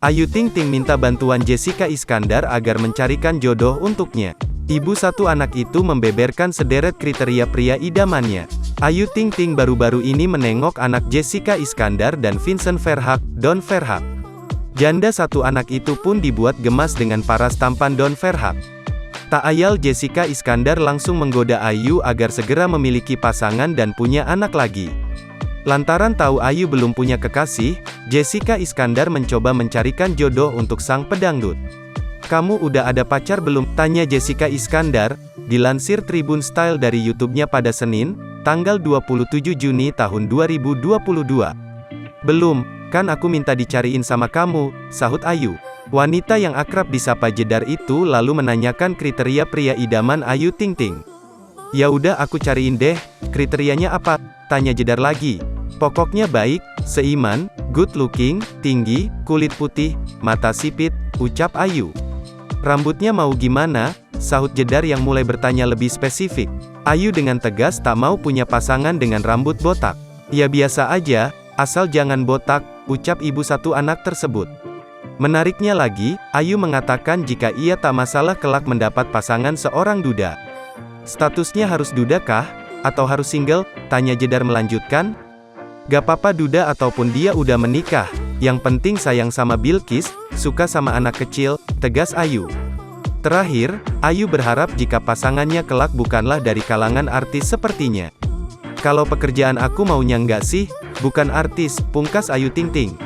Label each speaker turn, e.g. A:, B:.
A: Ayu Ting Ting minta bantuan Jessica Iskandar agar mencarikan jodoh untuknya. Ibu satu anak itu membeberkan sederet kriteria pria idamannya. Ayu Ting Ting baru-baru ini menengok anak Jessica Iskandar dan Vincent Verhaeghe, Don Verhaeghe. Janda satu anak itu pun dibuat gemas dengan paras tampan Don Verhaeghe. Tak ayal Jessica Iskandar langsung menggoda Ayu agar segera memiliki pasangan dan punya anak lagi. Lantaran tahu Ayu belum punya kekasih, Jessica Iskandar mencoba mencarikan jodoh untuk sang pedangdut. "Kamu udah ada pacar belum?" tanya Jessica Iskandar, dilansir Tribun Style dari YouTube-nya pada Senin, tanggal 27 Juni tahun 2022. "Belum, kan aku minta dicariin sama kamu," sahut Ayu. Wanita yang akrab disapa Jedar itu lalu menanyakan kriteria pria idaman Ayu Ting Ting. "Ya udah aku cariin deh, kriterianya apa?" tanya Jedar lagi. "Pokoknya baik, seiman, good looking, tinggi, kulit putih, mata sipit," ucap Ayu. "Rambutnya mau gimana?" sahut Jedar yang mulai bertanya lebih spesifik. Ayu dengan tegas tak mau punya pasangan dengan rambut botak. "Ya biasa aja, asal jangan botak," ucap ibu satu anak tersebut. Menariknya lagi, Ayu mengatakan jika ia tak masalah kelak mendapat pasangan seorang duda. "Statusnya harus duda kah? Atau harus single?" tanya Jedar melanjutkan. "Gak apa-apa duda ataupun dia udah menikah, yang penting sayang sama Bilkis, suka sama anak kecil," tegas Ayu. Terakhir, Ayu berharap jika pasangannya kelak bukanlah dari kalangan artis sepertinya. "Kalau pekerjaan aku maunya nggak sih, bukan artis," pungkas Ayu Ting Ting.